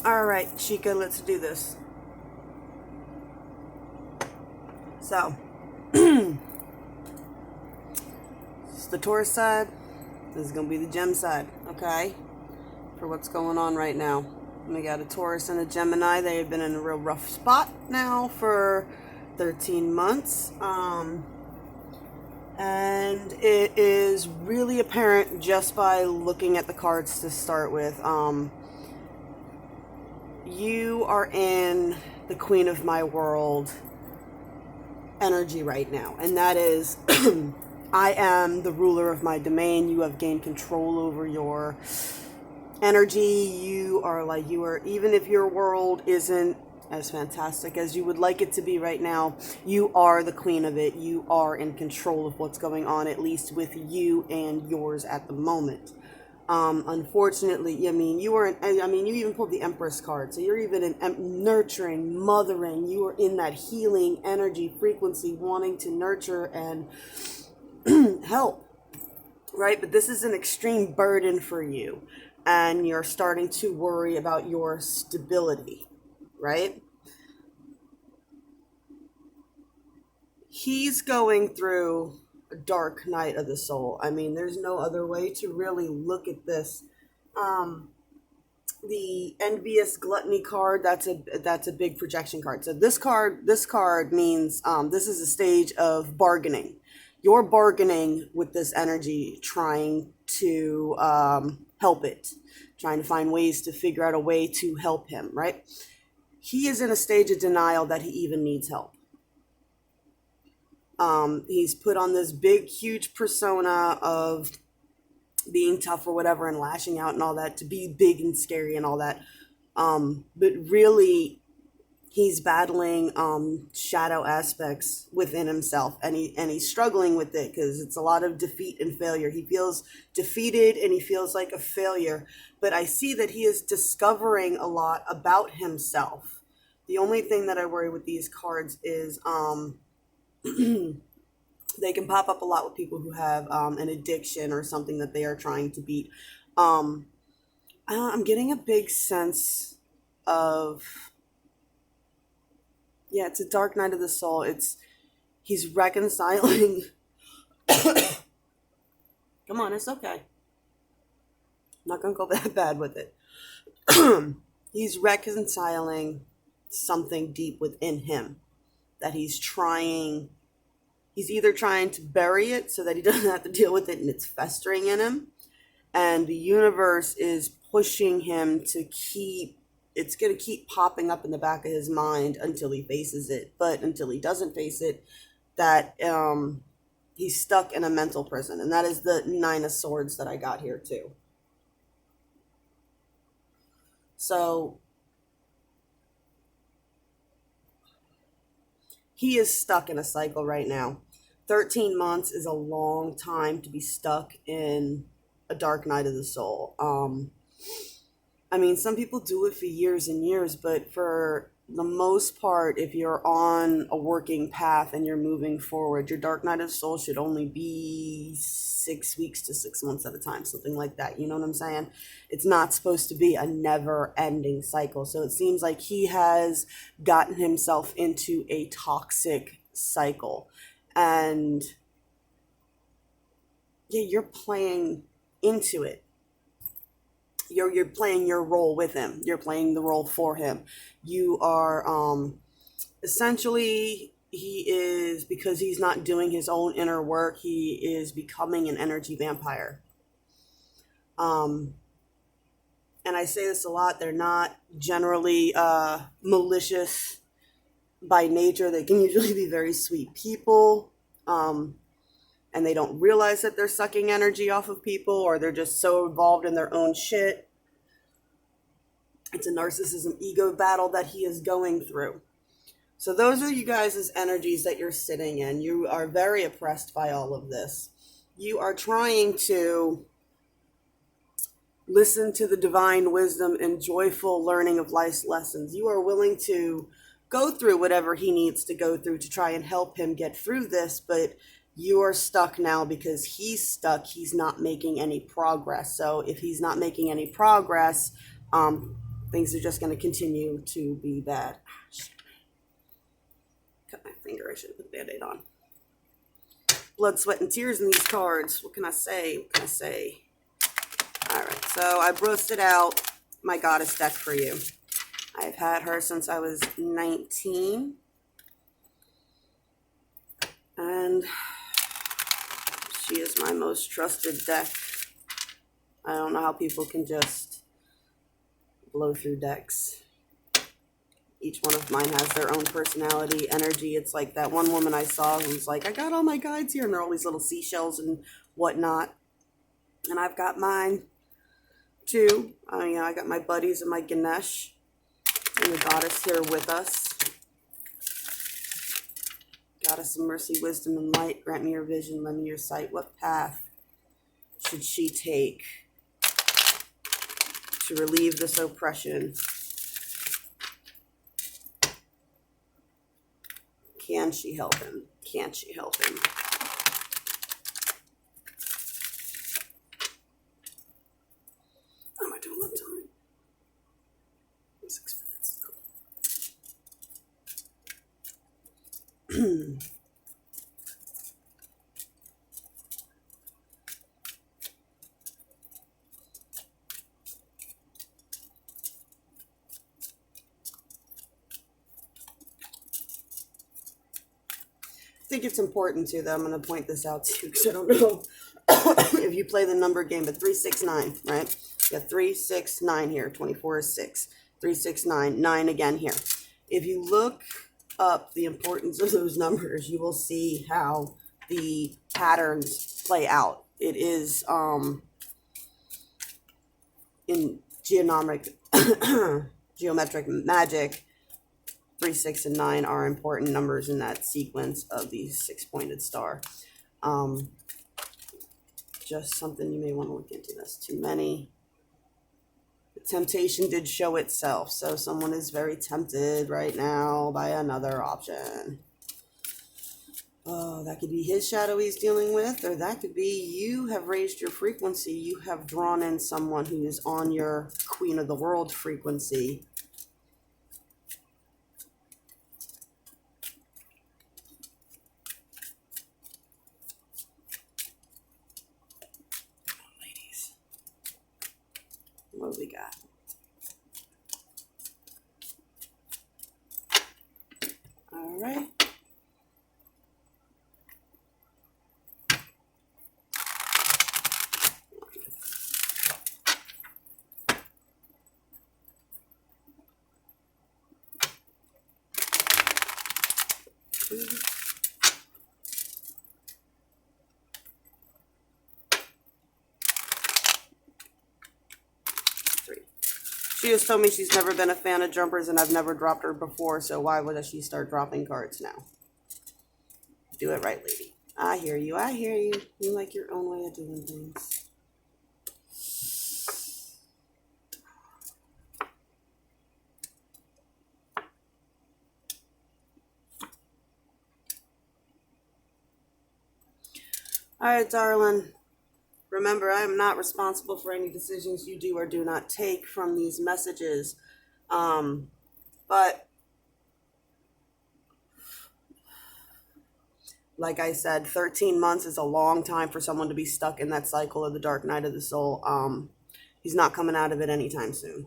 All right, Chica, let's do this. So, it's the Taurus side. This is going to be the Gem side, okay? For what's going on right now. We got a Taurus and a Gemini. They have been in a real rough spot now for 13 months. And it is really apparent just by looking at the cards to start with. You are in the Queen of My World energy right now, and that is I am the ruler of my domain. You have gained control over your energy. You are, even if your world isn't as fantastic as you would like it to be right now, you are the queen of it. You are in control of what's going on, at least with you and yours at the moment. Unfortunately, you even pulled the Empress card. So you're even in nurturing, mothering. You are in that healing energy frequency, wanting to nurture and help, right? But this is an extreme burden for you, and you're starting to worry about your stability, right? He's going through a dark night of the soul. I mean, there's no other way to really look at this. The envious gluttony card, that's a big projection card. So this card means this is a stage of bargaining. You're bargaining with this energy, trying to help it, trying to find ways to figure out a way to help him, right? He is in a stage of denial that he even needs help. He's put on this big, huge persona of being tough or whatever and lashing out and all that, to be big and scary and all that. But really, he's battling shadow aspects within himself, and he's struggling with it because it's a lot of defeat and failure. He feels defeated and he feels like a failure, but I see that he is discovering a lot about himself. The only thing that I worry with these cards is they can pop up a lot with people who have an addiction or something that they are trying to beat. I'm getting a big sense of, yeah, it's a dark night of the soul. He's reconciling. Come on, it's okay. I'm not gonna go that bad with it. He's reconciling something deep within him that he's either trying to bury it so that he doesn't have to deal with it and it's festering in him, and the universe is pushing him it's going to keep popping up in the back of his mind until he faces it. But until he doesn't face it, that he's stuck in a mental prison, and that is the Nine of Swords that I got here too. So he is stuck in a cycle right now. 13 months is a long time to be stuck in a dark night of the soul. I mean, some people do it for years and years, but for the most part, if you're on a working path and you're moving forward, your dark night of the soul should only be 6 weeks to 6 months at a time, something like that. You know what I'm saying? It's not supposed to be a never-ending cycle. So it seems like he has gotten himself into a toxic cycle. And yeah, you're playing into it. You're playing your role with him. You're playing the role for him. You are essentially, he is, because he's not doing his own inner work, he is becoming an energy vampire. And I say this a lot, they're not generally malicious by nature. They can usually be very sweet people. And they don't realize that they're sucking energy off of people, or they're just so involved in their own shit. It's a narcissism ego battle that he is going through. So those are you guys' energies that you're sitting in. You are very oppressed by all of this. You are trying to listen to the divine wisdom and joyful learning of life's lessons. You are willing to go through whatever he needs to go through to try and help him get through this, but you are stuck now because he's stuck. He's not making any progress. So if he's not making any progress, Things are just going to continue to be bad. Cut my finger. I should have put a Band-Aid on. Blood, sweat, and tears in these cards. What can I say? What can I say? Alright, so I roasted out my goddess deck for you. I've had her since I was 19. And she is my most trusted deck. I don't know how people can just blow through decks. Each one of mine has their own personality, energy. It's like that one woman I saw who's like, I got all my guides here, and they're all these little seashells and whatnot. And I've got mine too. I got my buddies and my Ganesh and the goddess here with us. Goddess of mercy, wisdom, and light, grant me your vision, lend me your sight. What path should she take to relieve this oppression? Can she help him? Can't she help him? How am I doing that time? 6 minutes. Cool. I think it's important too that I'm going to point this out to you because I don't know if you play the number game, but 369, right? You got 369 here. 24 is 6. 369, 9 again here. If you look up the importance of those numbers, you will see how the patterns play out. It is in geometric magic. 3, 6, and 9 are important numbers in that sequence of the 6-pointed star. Just something you may want to look into. That's too many. The temptation did show itself, so someone is very tempted right now by another option. Oh, that could be his shadow he's dealing with, or that could be you have raised your frequency. You have drawn in someone who is on your Queen of the World frequency. What do we got? All right. She has told me she's never been a fan of jumpers, and I've never dropped her before, so why would she start dropping cards now? Do it right, lady. I hear you. I hear you. You like your own way of doing things. All right, darling. Remember, I am not responsible for any decisions you do or do not take from these messages. But like I said, 13 months is a long time for someone to be stuck in that cycle of the dark night of the soul. He's not coming out of it anytime soon.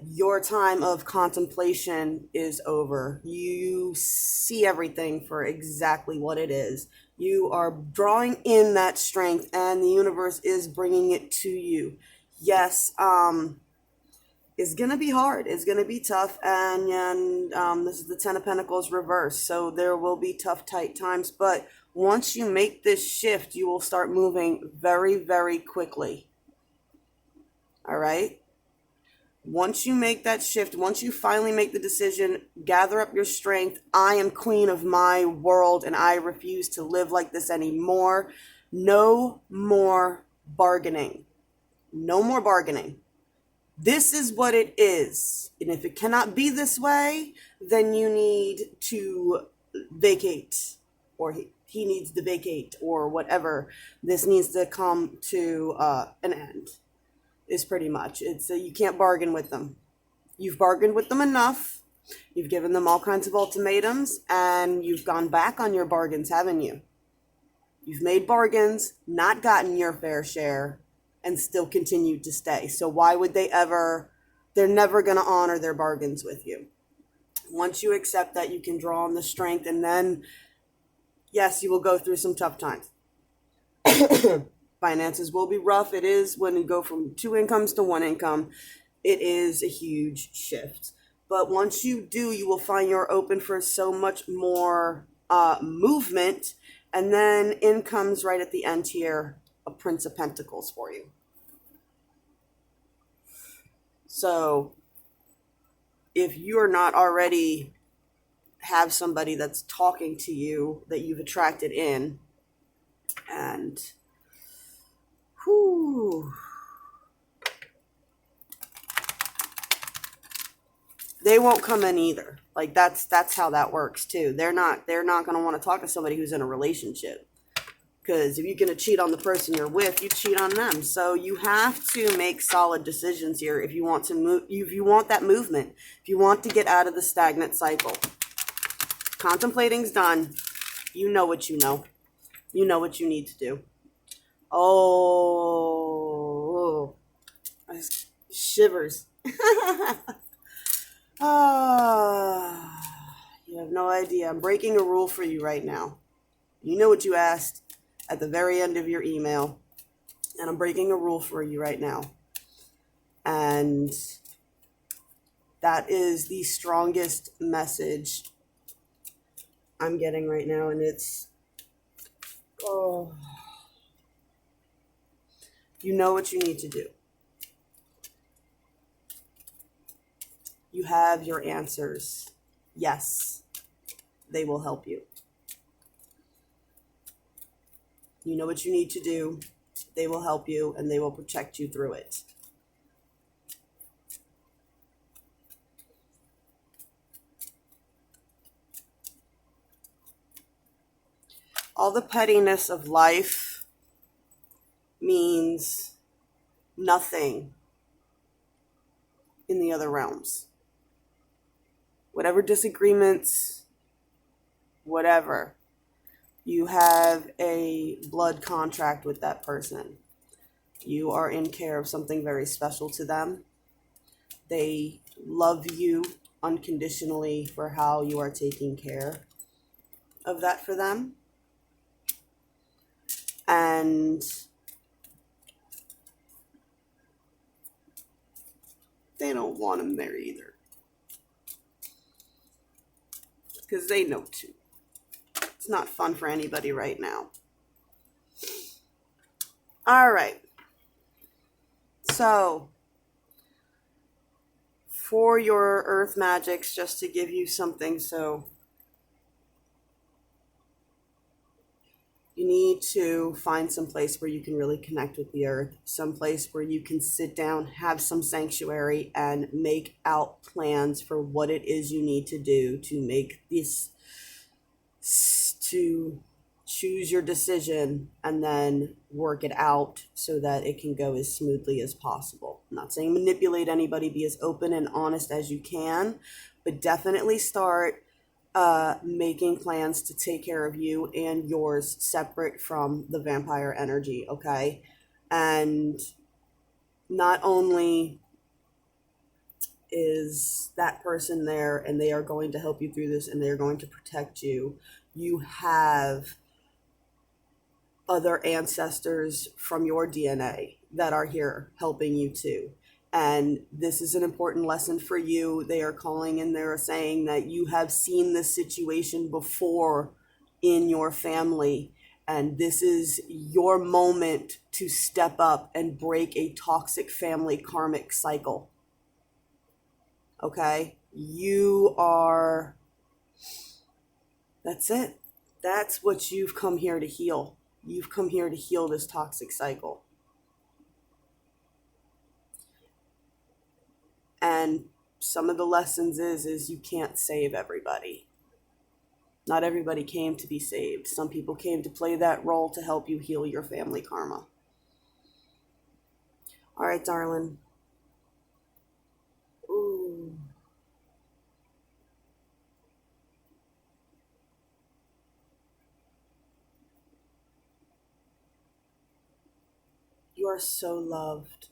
Your time of contemplation is over. You see everything for exactly what it is. You are drawing in that strength, and the universe is bringing it to you. Yes, it's going to be hard. It's going to be tough, and this is the Ten of Pentacles reversed, so there will be tough, tight times, but once you make this shift, you will start moving very, very quickly. All right? Once you make that shift, once you finally make the decision, gather up your strength. I am queen of my world, and I refuse to live like this anymore. No more bargaining. No more bargaining. This is what it is. And if it cannot be this way, then you need to vacate, or he needs to vacate, or whatever. This needs to come to an end. is pretty much. It's you can't bargain with them. You've bargained with them enough. You've given them all kinds of ultimatums, and you've gone back on your bargains, haven't you? You've made bargains, not gotten your fair share, and still continued to stay. So why would they ever? They're never going to honor their bargains with you. Once you accept that, you can draw on the strength, and then, yes, you will go through some tough times. Finances will be rough. It is when you go from 2 incomes to 1 income. It is a huge shift. But once you do, you will find you're open for so much more movement. And then in comes right at the end here, a Prince of Pentacles for you. So if you're not already have somebody that's talking to you that you've attracted in, and they won't come in either. Like that's how that works too. They're not going to want to talk to somebody who's in a relationship, because if you're going to cheat on the person you're with, you cheat on them. So you have to make solid decisions here if you want to move. If you want that movement, if you want to get out of the stagnant cycle. Contemplating's done. You know what you know. You know what you need to do. Oh, shivers. You have no idea. I'm breaking a rule for you right now. You know what you asked at the very end of your email, and I'm breaking a rule for you right now. And that is the strongest message I'm getting right now, and it's, you know what you need to do. You have your answers. Yes, they will help you. You know what you need to do. They will help you, and they will protect you through it. All the pettiness of life means nothing in the other realms. Whatever disagreements, whatever, you have a blood contract with that person. You are in care of something very special to them. They love you unconditionally for how you are taking care of that for them. And they don't want him there either, because they know too. It's not fun for anybody right now. All right. So, for your earth magics, just to give you something, so you need to find some place where you can really connect with the earth, some place where you can sit down, have some sanctuary, and make out plans for what it is you need to do to make this, to choose your decision and then work it out so that it can go as smoothly as possible. I'm not saying manipulate anybody, be as open and honest as you can, but definitely start making plans to take care of you and yours separate from the vampire energy, okay? And not only is that person there and they are going to help you through this and they're going to protect you, you have other ancestors from your DNA that are here helping you too. And this is an important lesson for you. They are calling and they're saying that you have seen this situation before in your family. And this is your moment to step up and break a toxic family karmic cycle. Okay? That's it. That's what you've come here to heal. You've come here to heal this toxic cycle. And some of the lessons is you can't save everybody. Not everybody came to be saved. Some people came to play that role to help you heal your family karma. All right, darling. Ooh. You are so loved.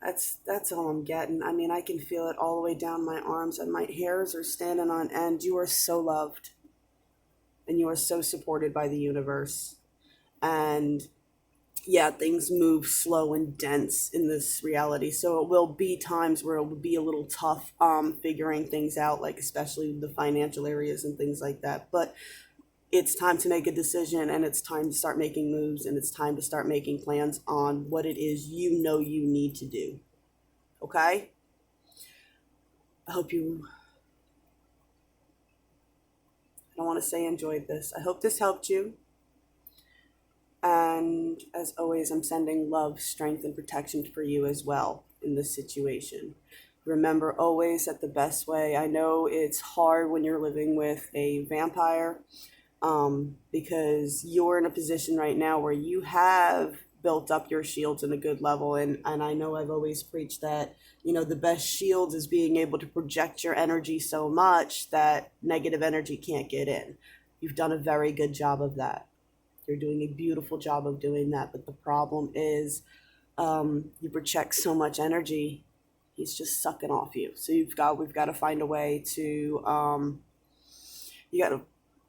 That's all I'm getting. I mean, I can feel it all the way down my arms, and my hairs are standing on end. You are so loved, and you are so supported by the universe. And yeah, things move slow and dense in this reality. So it will be times where it will be a little tough figuring things out, like especially the financial areas and things like that. But it's time to make a decision, and it's time to start making moves, and it's time to start making plans on what it is you know you need to do. Okay? I hope you, I don't want to say enjoyed this. I hope this helped you. And as always, I'm sending love, strength, and protection for you as well in this situation. Remember always that the best way, I know it's hard when you're living with a vampire, because you're in a position right now where you have built up your shields in a good level. And I know I've always preached that, the best shield is being able to project your energy so much that negative energy can't get in. You've done a very good job of that. You're doing a beautiful job of doing that. But the problem is, you project so much energy, he's just sucking off you. So we've got to find a way to, you got to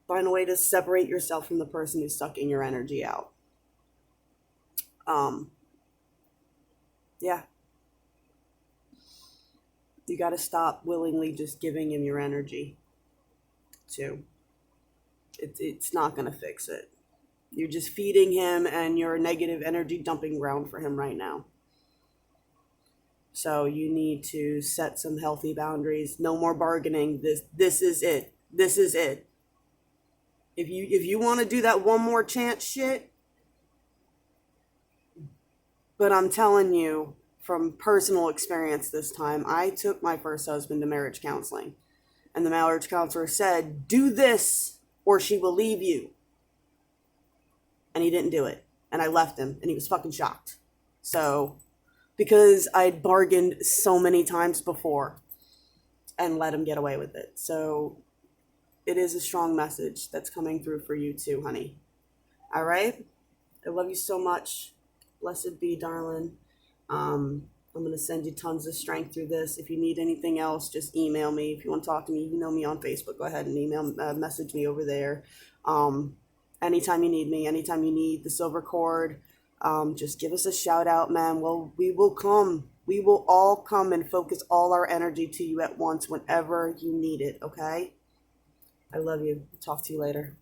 find a way to separate yourself from the person who's sucking your energy out. Yeah. You got to stop willingly just giving him your energy too. It's not going to fix it. You're just feeding him, and you're a negative energy dumping ground for him right now. So you need to set some healthy boundaries. No more bargaining. This is it. This is it. If you want to do that one more chance shit, but I'm telling you from personal experience this time, I took my first husband to marriage counseling, and the marriage counselor said, "Do this or she will leave you." And he didn't do it. And I left him, and he was fucking shocked. So, because I'd bargained so many times before and let him get away with it. So, it is a strong message that's coming through for you too, honey. All right? I love you so much. Blessed be, darling. I'm going to send you tons of strength through this. If you need anything else, just email me. If you want to talk to me, you know me on Facebook. Go ahead and message me over there. Anytime you need me, anytime you need the silver cord, just give us a shout out, man. Well, we will come. We will all come and focus all our energy to you at once whenever you need it, okay? I love you. Talk to you later.